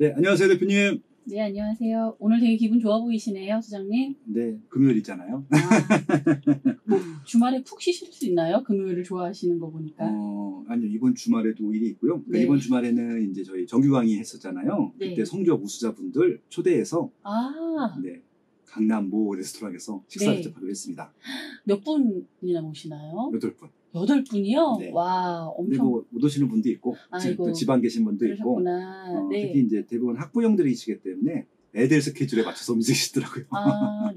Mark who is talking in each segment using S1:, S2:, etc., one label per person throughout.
S1: 네, 안녕하세요, 대표님.
S2: 네, 안녕하세요. 오늘 되게 기분 좋아 보이시네요, 소장님.
S1: 네, 금요일이잖아요.
S2: 뭐 주말에 푹 쉬실 수 있나요? 금요일을 좋아하시는 거 보니까.
S1: 아니요, 이번 주말에도 일이 있고요.
S2: 네.
S1: 이번 주말에는 이제 저희 정규 강의 했었잖아요.
S2: 네.
S1: 그때 성적 우수자분들 초대해서
S2: 네,
S1: 강남 모 레스토랑에서 식사를
S2: 네.
S1: 접하기로 했습니다.
S2: 몇 분이나 모시나요?
S1: 8분.
S2: 8분이요?
S1: 네.
S2: 와,
S1: 근데
S2: 엄청.
S1: 못 오시는 분도 있고, 또 지방 계신 분도 있고,
S2: 그러셨구나. 네.
S1: 특히 이제 대부분 학부형들이시기 때문에 애들 스케줄에 맞춰서 움직이시더라고요.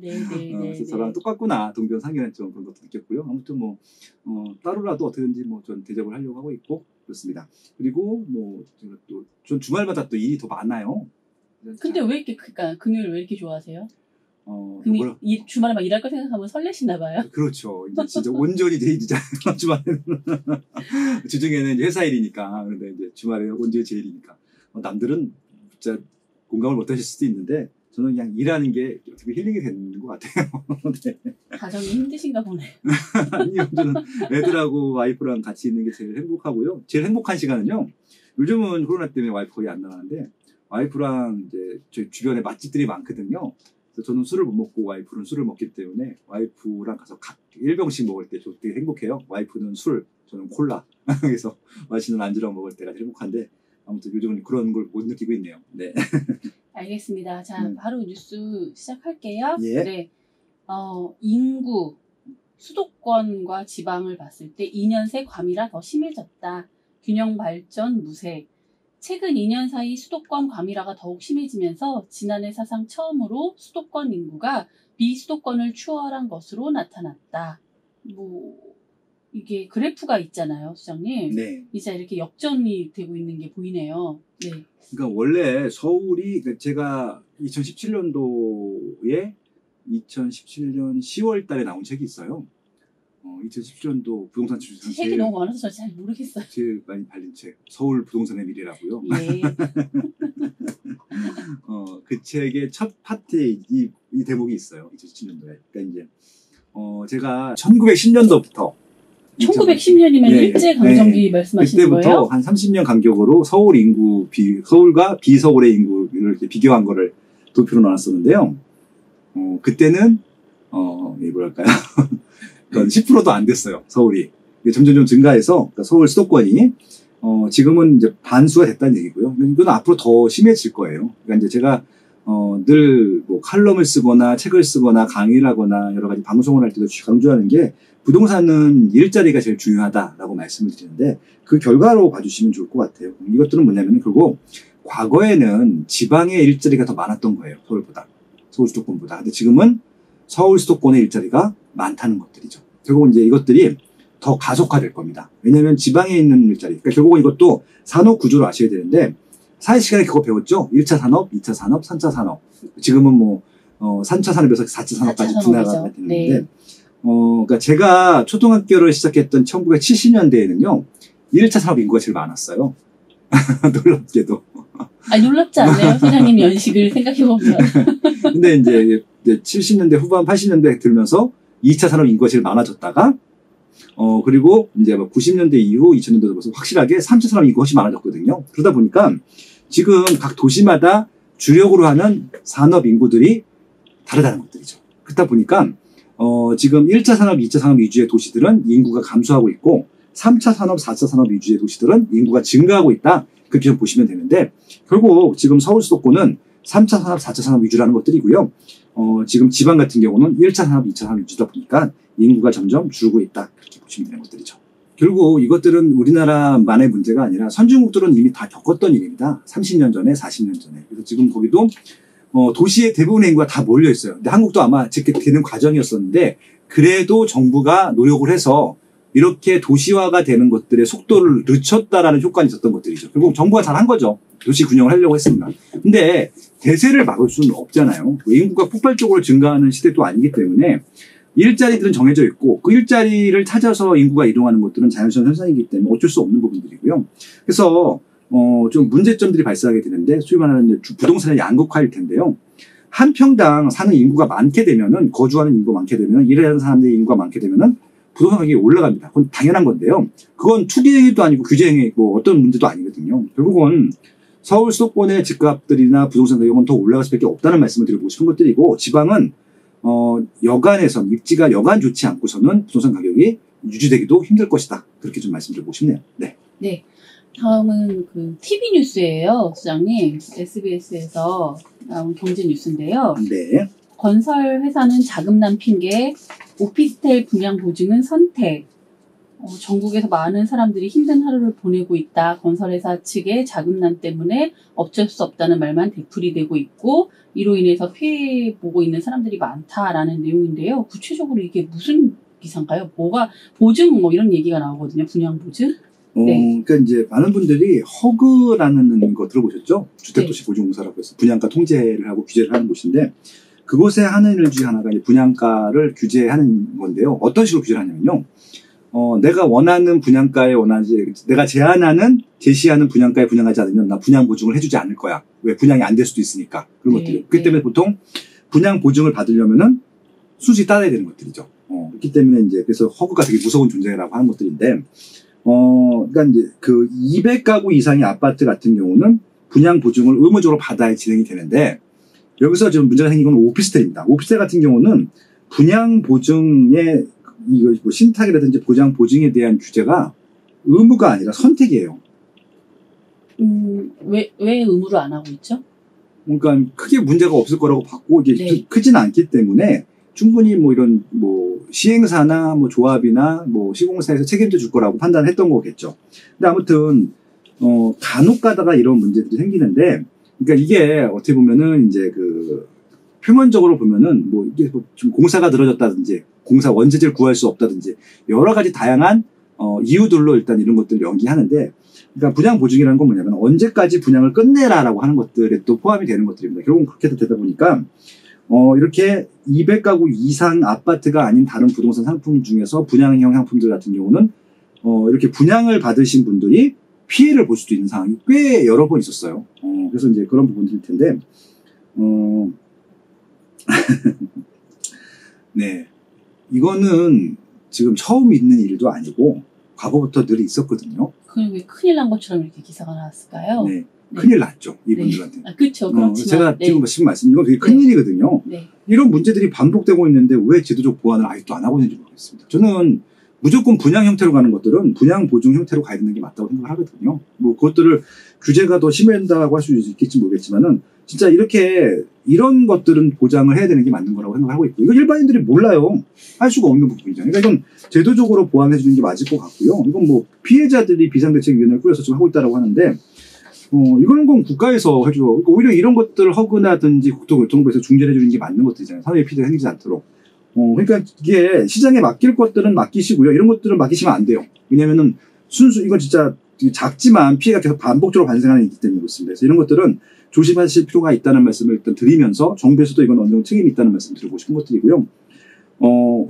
S2: 네.
S1: 그래서 저랑 똑같구나, 동병상련한 좀 그런 것도 느꼈고요. 아무튼 따로라도 어떻게든지 좀 대접을 하려고 하고 있고, 그렇습니다. 그리고 제가 전 주말마다 또 일이 더 많아요.
S2: 근데 왜 이렇게, 그러니까 금요일 왜 이렇게 좋아하세요? 주말에 막 일할 거 생각하면 설레시나 봐요?
S1: 그렇죠. 이제 진짜 온전히 제 일이잖아요. 주말에는. 주중에는 이제 회사 일이니까. 그런데 이제 주말에 온전히 제 일이니까. 남들은 진짜 공감을 못 하실 수도 있는데, 저는 그냥 일하는 게 어떻게 힐링이 되는 것 같아요. 네.
S2: 가정이 힘드신가 보네.
S1: 아니요, 저는 애들하고 와이프랑 같이 있는 게 제일 행복하고요. 제일 행복한 시간은요, 요즘은 코로나 때문에 와이프 거의 안 나가는데, 와이프랑 이제 저희 주변에 맛집들이 많거든요. 그래서 저는 술을 못 먹고 와이프는 술을 먹기 때문에 와이프랑 가서 각 1병씩 먹을 때 저 되게 행복해요. 와이프는 술, 저는 콜라. 그래서 맛있는 안주랑 먹을 때가 행복한데, 아무튼 요즘은 그런 걸 못 느끼고 있네요. 네.
S2: 알겠습니다. 자, 바로 뉴스 시작할게요.
S1: 예.
S2: 네. 인구, 수도권과 지방을 봤을 때 2년 새 과밀화 더 심해졌다. 균형 발전 무색. 최근 2년 사이 수도권 과밀화가 더욱 심해지면서 지난해 사상 처음으로 수도권 인구가 비수도권을 추월한 것으로 나타났다. 이게 그래프가 있잖아요, 수장님.
S1: 네.
S2: 이제 이렇게 역전이 되고 있는 게 보이네요. 네.
S1: 그러니까 원래 서울이, 제가 2017년도에 2017년 10월 달에 나온 책이 있어요. 2017년도 부동산 추세상
S2: 책이 너무 많아서 저 잘 모르겠어요.
S1: 제일 많이 팔린 책, 서울 부동산의 미래라고요.
S2: 네.
S1: 그 책의 첫 파트에 이 대목이 있어요. 2017년도에. 그러니까 이제 제가 1910년도부터
S2: 1910년이면 일제 강점기 말씀하시는 거예요?
S1: 그때부터 한 30년 간격으로 서울과 비서울의 인구를 이렇게 비교한 거를 도표로 나눴었는데요. 그때는 뭐랄까요? 10%도 안 됐어요. 서울이. 점점 좀 증가해서, 그러니까 서울 수도권이 지금은 이제 반수가 됐다는 얘기고요. 이건 앞으로 더 심해질 거예요. 그러니까 이제 제가 늘 칼럼을 쓰거나 책을 쓰거나 강의를 하거나 여러 가지 방송을 할 때도 강조하는 게, 부동산은 일자리가 제일 중요하다라고 말씀을 드리는데, 그 결과로 봐주시면 좋을 것 같아요. 이것들은 뭐냐면, 결국 과거에는 지방의 일자리가 더 많았던 거예요. 서울 수도권보다. 근데 지금은 서울 수도권의 일자리가 많다는 것들이죠. 결국은 이제 이것들이 더 가속화될 겁니다. 왜냐하면 지방에 있는 일자리, 그러니까 결국은 이것도 산업 구조를 아셔야 되는데, 사회 시간에 그거 배웠죠? 1차 산업, 2차 산업, 3차 산업. 지금은 3차 산업에서 4차 산업까지 분화가 되는데,
S2: 네.
S1: 그러니까 제가 초등학교를 시작했던 1970년대에는요, 1차 산업 인구가 제일 많았어요. 놀랍게도.
S2: 놀랍지 않네요. 소장님 연식을 생각해보면.
S1: 근데 이제 70년대 후반, 80년대 들면서 2차 산업 인구가 제일 많아졌다가, 그리고 이제 90년대 이후 2000년대 들어서 확실하게 3차 산업 인구가 훨씬 많아졌거든요. 그러다 보니까 지금 각 도시마다 주력으로 하는 산업 인구들이 다르다는 것들이죠. 그러다 보니까 지금 1차 산업, 2차 산업 위주의 도시들은 인구가 감소하고 있고, 3차 산업, 4차 산업 위주의 도시들은 인구가 증가하고 있다. 그렇게 좀 보시면 되는데, 결국 지금 서울 수도권은 3차 산업, 4차 산업 위주라는 것들이고요. 지금 지방 같은 경우는 1차 산업, 2차 산업 위주다 보니까 인구가 점점 줄고 있다. 그렇게 보시면 되는 것들이죠. 결국 이것들은 우리나라만의 문제가 아니라 선진국들은 이미 다 겪었던 일입니다. 30년 전에, 40년 전에. 그래서 지금 거기도 도시의 대부분의 인구가 다 몰려 있어요. 근데 한국도 아마 그렇게 되는 과정이었었는데, 그래도 정부가 노력을 해서 이렇게 도시화가 되는 것들의 속도를 늦췄다라는 효과가 있었던 것들이죠. 결국 정부가 잘한 거죠. 도시 균형을 하려고 했습니다. 근데 대세를 막을 수는 없잖아요. 인구가 폭발적으로 증가하는 시대도 아니기 때문에 일자리들은 정해져 있고, 그 일자리를 찾아서 인구가 이동하는 것들은 자연스러운 현상이기 때문에 어쩔 수 없는 부분들이고요. 그래서 좀 문제점들이 발생하게 되는데, 소위 말하는 부동산의 양극화일 텐데요. 한 평당 사는 인구가 많게 되면은, 거주하는 인구가 많게 되면은, 일하는 사람들의 인구가 많게 되면은 부동산 가격이 올라갑니다. 그건 당연한 건데요. 그건 투기도 아니고 규제행위 어떤 문제도 아니거든요. 결국은 서울 수도권의 집값들이나 부동산 가격은 더 올라갈 수밖에 없다는 말씀을 드리고 싶은 것들이고, 지방은 여간에선 입지가 여간 좋지 않고서는 부동산 가격이 유지되기도 힘들 것이다. 그렇게 좀 말씀드리고 싶네요. 네.
S2: 네. 다음은 그 TV 뉴스예요, 수장님. SBS에서 나온 경제 뉴스인데요.
S1: 네.
S2: 건설 회사는 자금난 핑계, 오피스텔 분양 보증은 선택. 전국에서 많은 사람들이 힘든 하루를 보내고 있다. 건설회사 측의 자금난 때문에 어쩔 수 없다는 말만 되풀이 되고 있고, 이로 인해서 피해 보고 있는 사람들이 많다라는 내용인데요. 구체적으로 이게 무슨 기사인가요? 뭐가 보증 뭐 이런 얘기가 나오거든요. 분양 보증. 네.
S1: 그러니까 이제 많은 분들이 허그라는 거 들어보셨죠? 주택도시보증공사라고 해서 분양가 통제를 하고 규제를 하는 곳인데, 그곳에 하는 일 중에 하나가 이제 분양가를 규제하는 건데요. 어떤 식으로 규제를 하냐면요. 내가 원하는 분양가에 내가 제시하는 분양가에 분양하지 않으면 나 분양 보증을 해주지 않을 거야. 왜? 분양이 안 될 수도 있으니까. 그런 것들이. 그렇기 때문에 보통 분양 보증을 받으려면은 수시 따라야 되는 것들이죠. 그렇기 때문에 이제 그래서 허그가 되게 무서운 존재라고 하는 것들인데, 그러니까 이제 그 200가구 이상의 아파트 같은 경우는 분양 보증을 의무적으로 받아야 진행이 되는데, 여기서 지금 문제가 생긴 건 오피스텔입니다. 오피스텔 같은 경우는 분양 보증의 이거 뭐 신탁이라든지 보장 보증에 대한 규제가 의무가 아니라 선택이에요.
S2: 왜 의무를 안 하고 있죠?
S1: 그러니까 크게 문제가 없을 거라고 봤고, 이게
S2: 네.
S1: 크지는 않기 때문에 충분히 뭐 이런 뭐 시행사나 뭐 조합이나 뭐 시공사에서 책임져 줄 거라고 판단했던 거겠죠. 근데 아무튼 간혹 가다가 이런 문제들이 생기는데, 그러니까 이게 어떻게 보면은 이제 그 표면적으로 보면은 뭐 이게 좀 공사가 늘어졌다든지 공사 원재재를 구할 수 없다든지 여러 가지 다양한 이유들로 일단 이런 것들을 연기하는데, 그러니까 분양 보증이라는 건 뭐냐면 언제까지 분양을 끝내라라고 하는 것들에 또 포함이 되는 것들입니다. 결국은 그렇게 되다 보니까 이렇게 200가구 이상 아파트가 아닌 다른 부동산 상품 중에서 분양형 상품들 같은 경우는 이렇게 분양을 받으신 분들이 피해를 볼 수도 있는 상황이 꽤 여러 번 있었어요. 그래서 이제 그런 부분들일 텐데, 네. 이거는 지금 처음 있는 일도 아니고 과거부터 늘 있었거든요.
S2: 그럼 왜 큰일 난 것처럼 이렇게 기사가 나왔을까요?
S1: 네. 큰일 났죠. 이분들한테.
S2: 네. 그렇죠. 그렇지만
S1: 제가
S2: 네.
S1: 지금 말씀, 이건 되게 큰일이거든요.
S2: 네.
S1: 이런 문제들이 반복되고 있는데 왜 제도적 보완을 아직도 안 하고 있는지 모르겠습니다. 저는 무조건 분양 형태로 가는 것들은 분양 보증 형태로 가야 되는 게 맞다고 생각을 하거든요. 뭐 그것들을 규제가 더 심해진다고 할 수 있을지 모르겠지만은 진짜 이런 것들은 보장을 해야 되는 게 맞는 거라고 생각하고 있고, 이거 일반인들이 몰라요. 할 수가 없는 부분이죠. 그러니까 이건 제도적으로 보완해 주는 게 맞을 것 같고요. 이건 뭐 피해자들이 비상대책위원회를 꾸려서 지금 하고 있다고 하는데, 이거는 건 국가에서 해줘. 그러니까 오히려 이런 것들을 허그나든지 국토교통부에서 중재해 주는 게 맞는 것들이잖아요. 사회에 피해가 생기지 않도록. 그러니까 이게 시장에 맡길 것들은 맡기시고요. 이런 것들은 맡기시면 안 돼요. 왜냐면은 이건 진짜 작지만 피해가 계속 반복적으로 발생하는 일이기 때문에 그렇습니다. 그래서 이런 것들은 조심하실 필요가 있다는 말씀을 일단 드리면서, 정부에서도 이건 어느 정도 책임이 있다는 말씀 드리고 싶은 것들이고요.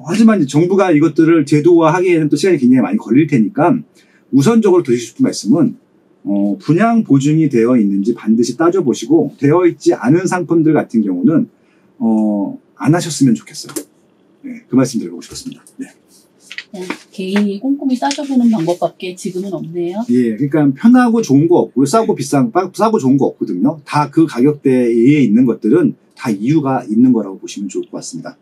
S1: 하지만 이제 정부가 이것들을 제도화하기에는 또 시간이 굉장히 많이 걸릴 테니까 우선적으로 드리고 싶은 말씀은, 분양 보증이 되어 있는지 반드시 따져보시고, 되어 있지 않은 상품들 같은 경우는, 안 하셨으면 좋겠어요. 네, 그 말씀 드리고 싶었습니다. 네.
S2: 그냥 개인이 꼼꼼히 따져보는 방법밖에 지금은 없네요.
S1: 예, 그러니까 편하고 좋은 거 없고요. 싸고 좋은 거 없거든요. 다 그 가격대에 있는 것들은 다 이유가 있는 거라고 보시면 좋을 것 같습니다.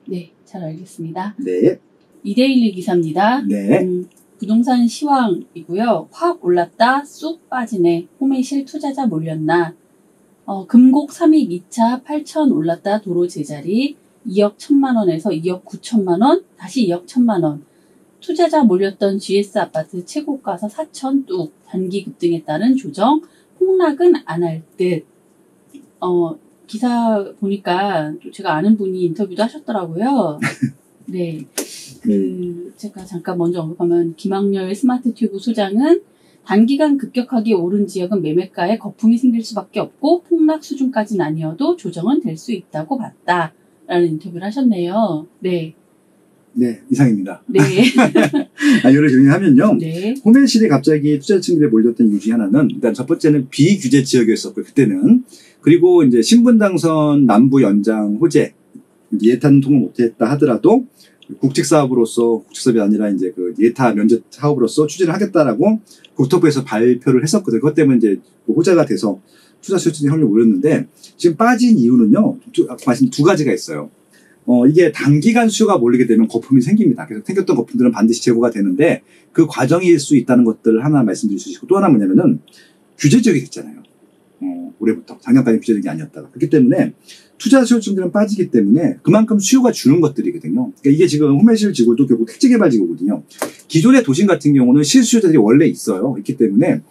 S2: 네, 잘 알겠습니다.
S1: 네.
S2: 이데일리 기사입니다.
S1: 네.
S2: 부동산 시황이고요. 확 올랐다 쑥 빠지네. 홈에실 투자자 몰렸나. 금곡 3익 2차 8천 올랐다 도로 제자리 2억 1천만 원에서 2억 9천만 원, 다시 2억 1천만 원. 투자자 몰렸던 GS 아파트 최고가서 4천 뚝, 단기 급등에 따른 조정, 폭락은 안 할 듯. 기사 보니까 또 제가 아는 분이 인터뷰도 하셨더라고요. 네. 제가 잠깐 먼저 언급하면 김학렬 스마트 튜브 소장은 단기간 급격하게 오른 지역은 매매가에 거품이 생길 수밖에 없고 폭락 수준까지는 아니어도 조정은 될 수 있다고 봤다. 라는 인터뷰를 하셨네요. 네.
S1: 네, 이상입니다.
S2: 네.
S1: 이를 정리하면요.
S2: 네.
S1: 홈앤실이 갑자기 투자층들에 몰렸던 이유 중에 하나는, 일단 첫 번째는 비규제 지역이었었고요, 그때는. 그리고 이제 신분당선 남부 연장 호재, 예탄 통을 못했다 하더라도, 국책 사업이 아니라 이제 그 예타 면접 사업으로서 추진을 하겠다라고 국토부에서 발표를 했었거든요. 그것 때문에 이제 호재가 돼서 투자 수요 증대 확률이 올렸는데 지금 빠진 이유는요. 아까 말씀 두 가지가 있어요. 이게 단기간 수요가 몰리게 되면 거품이 생깁니다. 그래서 생겼던 거품들은 반드시 제거가 되는데 그 과정일 수 있다는 것들을 하나 말씀드릴 수 있고 또 하나 뭐냐면은 규제 지역이 됐잖아요. 올해부터. 작년까지 규제 지역이 아니었다가. 그렇기 때문에 투자 수요 증대는 빠지기 때문에 그만큼 수요가 주는 것들이거든요. 그러니까 이게 지금 호매실 지구도 결국 택지개발 지구거든요. 기존의 도심 같은 경우는 실수요자들이 원래 있어요. 있기 때문에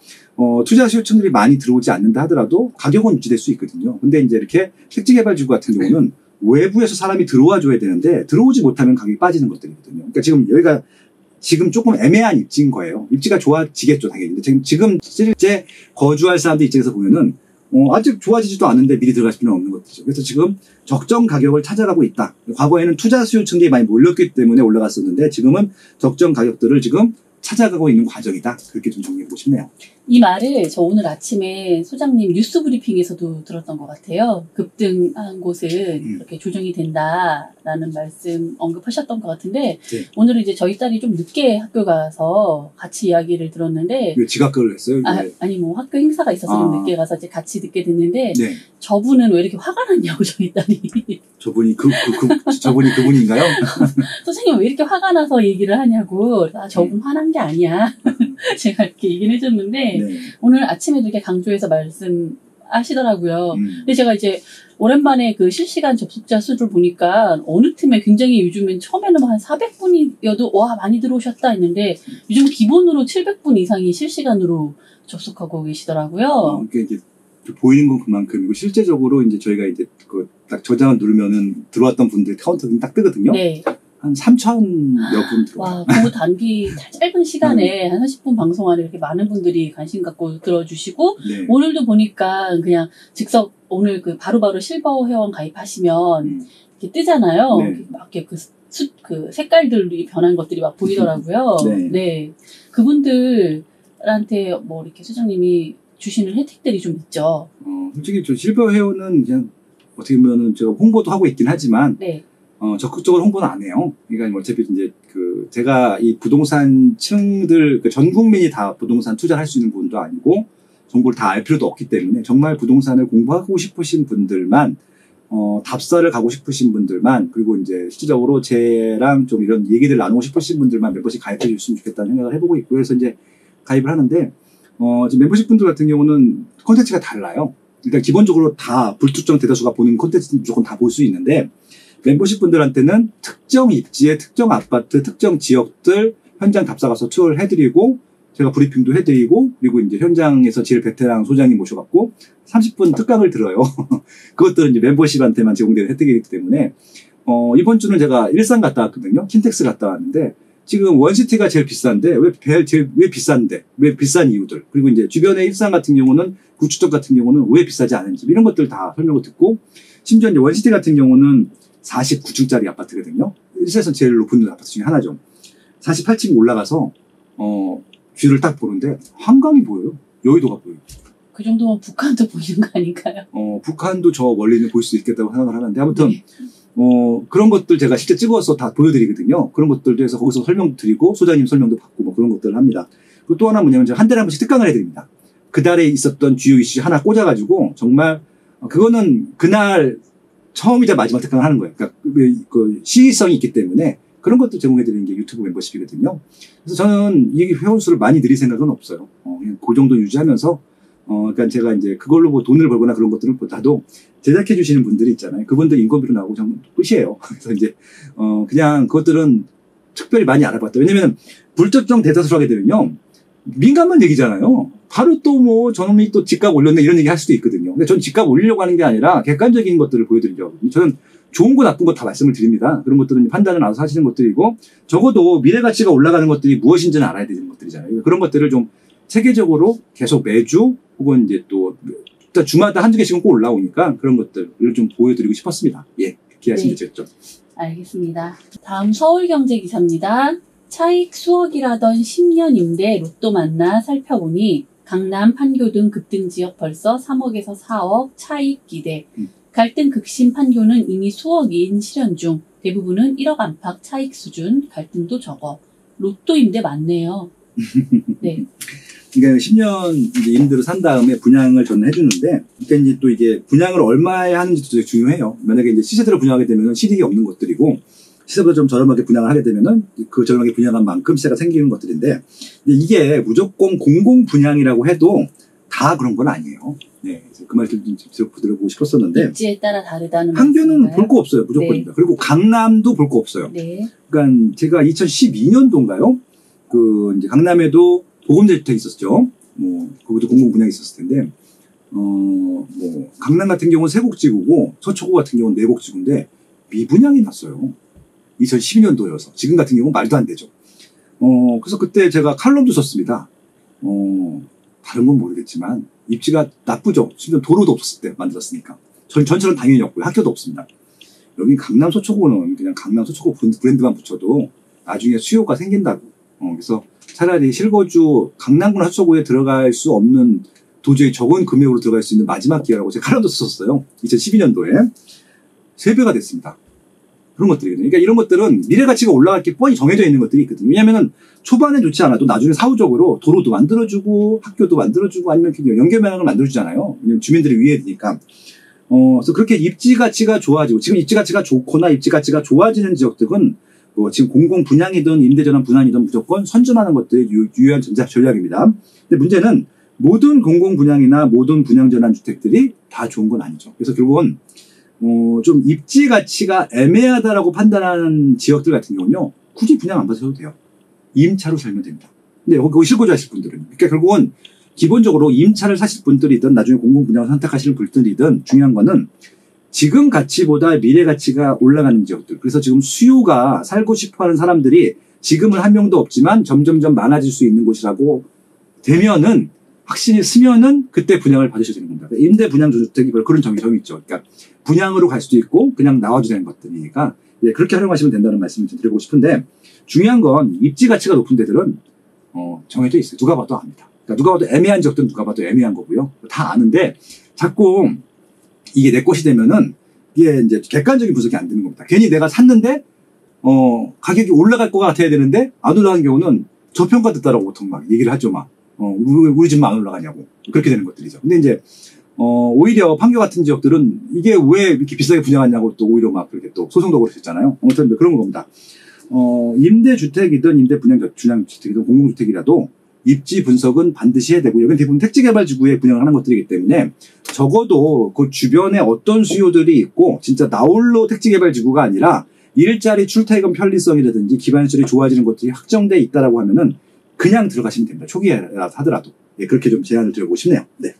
S1: 투자 수요 증대들이 많이 들어오지 않는다 하더라도 가격은 유지될 수 있거든요. 근데 이제 이렇게 택지개발 지구 같은 경우는 외부에서 사람이 들어와 줘야 되는데 들어오지 못하면 가격이 빠지는 것들이거든요. 그러니까 지금 여기가 지금 조금 애매한 입지인 거예요. 입지가 좋아지겠죠, 당연히. 근데 지금 실제 거주할 사람들 입장에서 보면은 아직 좋아지지도 않는데 미리 들어갈 필요는 없는 것이죠. 그래서 지금 적정 가격을 찾아가고 있다. 과거에는 투자 수요 증대가 많이 몰렸기 때문에 올라갔었는데 지금은 적정 가격들을 지금 찾아가고 있는 과정이다. 그렇게 좀 정리해보고 싶네요.
S2: 이 말을 저 오늘 아침에 소장님 뉴스 브리핑에서도 들었던 것 같아요. 급등한 곳은 이렇게 조정이 된다라는 말씀 언급하셨던 것 같은데
S1: 네.
S2: 오늘은 이제 저희 딸이 좀 늦게 학교 가서 같이 이야기를 들었는데
S1: 지각을 했어요?
S2: 아니 뭐 학교 행사가 있어서 좀 늦게 가서 이제 같이 듣게 됐는데
S1: 네.
S2: 저분은 왜 이렇게 화가 났냐고 저희 딸이
S1: 저분이 저분이 그분인가요?
S2: 선생님 왜 이렇게 화가 나서 얘기를 하냐고 저분 화난 게 아니야 제가 이렇게 얘기를 해줬는데
S1: 네.
S2: 오늘 아침에도 이렇게 강조해서 말씀하시더라고요. 근데 제가 이제 오랜만에 그 실시간 접속자 수를 보니까 어느 틈에 굉장히 요즘엔 처음에는 한 400분이어도 와 많이 들어오셨다 했는데 요즘 기본으로 700분 이상이 실시간으로 접속하고 계시더라고요.
S1: 그러니까 이제 보이는 건 그만큼이고 실제적으로 이제 저희가 이제 그 딱 저장을 누르면은 들어왔던 분들 카운트가 딱 뜨거든요.
S2: 네.
S1: 한 3,000여 분 들어와요.
S2: 와, 그 단기 짧은 시간에 한 30분 방송 안에 이렇게 많은 분들이 관심 갖고 들어주시고
S1: 네.
S2: 오늘도 보니까 그냥 즉석 오늘 그 바로바로 실버 회원 가입하시면 이렇게 뜨잖아요.
S1: 네.
S2: 막 이렇게 그 색깔들이 변한 것들이 막 보이더라고요.
S1: 네.
S2: 네. 그분들한테 뭐 이렇게 소장님이 주시는 혜택들이 좀 있죠.
S1: 솔직히 저 실버 회원은 그냥 어떻게 보면은 제가 홍보도 하고 있긴 하지만
S2: 네.
S1: 적극적으로 홍보는 안 해요. 그러니까 어차피 이제 제가 이 부동산 층들, 전 국민이 다 부동산 투자할 수 있는 부분도 아니고 정보를 다 알 필요도 없기 때문에 정말 부동산을 공부하고 싶으신 분들만, 답사를 가고 싶으신 분들만, 그리고 이제 실질적으로 쟤랑 좀 이런 얘기들 나누고 싶으신 분들만 멤버십 가입해 주셨으면 좋겠다는 생각을 해보고 있고요. 그래서 이제 가입을 하는데, 지금 멤버십 분들 같은 경우는 콘텐츠가 달라요. 일단 기본적으로 다 불특정 대다수가 보는 콘텐츠는 무조건 다 볼 수 있는데, 멤버십 분들한테는 특정 입지의 특정 아파트, 특정 지역들 현장 답사 가서 투어를 해드리고, 제가 브리핑도 해드리고, 그리고 이제 현장에서 제일 베테랑 소장님 모셔갖고 30분 특강을 들어요. 그것들은 이제 멤버십한테만 제공되는 혜택이기 때문에, 이번 주는 제가 일산 갔다 왔거든요. 킨텍스 갔다 왔는데, 지금 원시티가 제일 비싼데, 왜 비싼데, 왜 비싼 이유들, 그리고 이제 주변의 일산 같은 경우는, 구축적 같은 경우는 왜 비싸지 않은지, 이런 것들 다 설명을 듣고, 심지어 이제 원시티 같은 경우는 49층짜리 아파트거든요. 일산에서 제일 높은 아파트 중에 하나죠. 48층 올라가서, 뷰를 딱 보는데, 한강이 보여요. 여의도가 보여요.
S2: 그 정도면 북한도 보이는 거 아닌가요?
S1: 북한도 저 멀리는 볼 수 있겠다고 생각을 하는데, 아무튼,
S2: 네.
S1: 그런 것들 제가 실제 찍어서 다 보여드리거든요. 그런 것들도 해서 거기서 설명도 드리고, 소장님 설명도 받고, 뭐 그런 것들을 합니다. 그리고 또 하나 뭐냐면, 제가 한 달에 한 번씩 특강을 해드립니다. 그 달에 있었던 주요 이슈 하나 꽂아가지고, 정말, 그거는 그날 처음이자 마지막 특강을 하는 거예요. 그러니까 그 시의성이 있기 때문에 그런 것도 제공해드리는 게 유튜브 멤버십이거든요. 그래서 저는 이 회원 수를 많이 늘릴 생각은 없어요. 그냥 그 정도 유지하면서, 그러니까 제가 이제 그걸로 뭐 돈을 벌거나 그런 것들은 보다도 제작해주시는 분들이 있잖아요. 그분들 인건비로 나오고 정말 끝이에요. 그래서 이제, 그냥 그것들은 특별히 많이 알아봤다. 왜냐면 불특정 대다수로 하게 되면요. 민감한 얘기잖아요. 바로 또 뭐 저놈이 또 집값 올렸네 이런 얘기 할 수도 있거든요. 근데 전 집값 올리려고 하는 게 아니라 객관적인 것들을 보여드리려고 하거든요. 저는 좋은 거 나쁜 거 다 말씀을 드립니다. 그런 것들은 판단을 알아서 하시는 것들이고 적어도 미래 가치가 올라가는 것들이 무엇인지는 알아야 되는 것들이잖아요. 그런 것들을 좀 체계적으로 계속 매주 혹은 이제 또 주마다 한두 개씩은 꼭 올라오니까 그런 것들을 좀 보여드리고 싶었습니다. 예, 그렇게 하시면 되겠죠.
S2: 알겠습니다. 다음 서울경제기사입니다. 차익 수억이라던 10년 임대 로또 만나 살펴보니 강남, 판교 등 급등 지역 벌써 3억에서 4억 차익 기대. 갈등 극심 판교는 이미 수억인 실현 중. 대부분은 1억 안팎 차익 수준, 갈등도 적어. 로또 임대 많네요. 네.
S1: 그러니까 10년 이제 임대로 산 다음에 분양을 저는 해주는데, 그러니까 이제 또 이게 분양을 얼마에 하는지도 되게 중요해요. 만약에 이제 시세대로 분양하게 되면 실익이 없는 것들이고, 시세보다 좀 저렴하게 분양을 하게 되면은 그 저렴하게 분양한 만큼 시세가 생기는 것들인데, 이게 무조건 공공 분양이라고 해도 다 그런 건 아니에요. 네, 그 말씀 좀 들어보고 싶었었는데,
S2: 입지에 따라 다르다는
S1: 판교는 볼 거 없어요. 무조건입니다. 네. 그리고 강남도 볼 거 없어요.
S2: 네.
S1: 그러니까 제가 2012년도인가요? 그 이제 강남에도 보금자주택이 있었죠. 뭐 거기도 공공 분양이 있었을 텐데, 뭐 강남 같은 경우는 세곡지구고 서초구 같은 경우는 내곡지구인데 미분양이 났어요. 2012년도여서 지금 같은 경우는 말도 안 되죠. 그래서 그때 제가 칼럼도 썼습니다. 다른 건 모르겠지만 입지가 나쁘죠. 심지어 도로도 없었을 때 만들었으니까. 전철은 당연히 없고요. 학교도 없습니다. 여기 강남 서초구는 그냥 강남 서초구 브랜드만 붙여도 나중에 수요가 생긴다고. 그래서 차라리 실거주 강남구나 서초구에 들어갈 수 없는, 도저히 적은 금액으로 들어갈 수 있는 마지막 기회라고 제가 칼럼도 썼었어요. 2012년도에 3배가 됐습니다. 그런 것들이거든요. 그러니까 이런 것들은 미래 가치가 올라갈 게 뻔히 정해져 있는 것들이 있거든요. 왜냐면은 초반에 좋지 않아도 나중에 사후적으로 도로도 만들어주고 학교도 만들어주고 아니면 연결면을 만들어주잖아요. 왜냐면 주민들이 위해야 되니까. 그래서 그렇게 입지 가치가 좋아지고, 지금 입지 가치가 좋거나 입지 가치가 좋아지는 지역들은 뭐 지금 공공 분양이든 임대전환 분양이든 무조건 선점하는 것들이 유효한 전략입니다. 근데 문제는 모든 공공 분양이나 모든 분양 전환 주택들이 다 좋은 건 아니죠. 그래서 결국은 좀 입지 가치가 애매하다라고 판단하는 지역들 같은 경우는요, 굳이 분양 안 받으셔도 돼요. 임차로 살면 됩니다. 근데 거기 실거주 하실 분들은. 그러니까 결국은 기본적으로 임차를 사실 분들이든 나중에 공공 분양을 선택하시는 분들이든 중요한 거는 지금 가치보다 미래 가치가 올라가는 지역들. 그래서 지금 수요가 살고 싶어 하는 사람들이 지금은 한 명도 없지만 점점점 많아질 수 있는 곳이라고 되면은, 확신이 쓰면은 그때 분양을 받으셔야 되는 겁니다. 임대 분양 주택이 그런 점이 있죠. 그러니까 분양으로 갈 수도 있고 그냥 나와도 되는 것들이니까, 예, 그렇게 활용하시면 된다는 말씀을 좀 드리고 싶은데, 중요한 건 입지 가치가 높은 데들은 정해져 있어요. 누가 봐도 압니다. 그러니까 누가 봐도 애매한 지역들은 누가 봐도 애매한 거고요. 다 아는데 자꾸 이게 내 것이 되면은 이게 이제 객관적인 분석이 안 되는 겁니다. 괜히 내가 샀는데 가격이 올라갈 것 같아야 되는데 안 올라가는 경우는 저평가 됐다라고 보통 막 얘기를 하죠. 막 우리 집만 안 올라가냐고. 그렇게 되는 것들이죠. 근데 이제 오히려 판교 같은 지역들은 이게 왜 이렇게 비싸게 분양하냐고 또 오히려 막 그렇게 또 소송도 걸으셨잖아요. 아무튼 그런 겁니다. 임대주택이든 임대 분양주택이든 공공주택이라도 입지 분석은 반드시 해야 되고, 여기는 대부분 택지개발지구에 분양을 하는 것들이기 때문에 적어도 그 주변에 어떤 수요들이 있고, 진짜 나홀로 택지개발지구가 아니라 일자리 출퇴근 편리성이라든지 기반시설이 좋아지는 것들이 확정돼 있다라고 하면은 그냥 들어가시면 됩니다. 초기에 하더라도. 예, 그렇게 좀 제안을 드리고 싶네요. 네.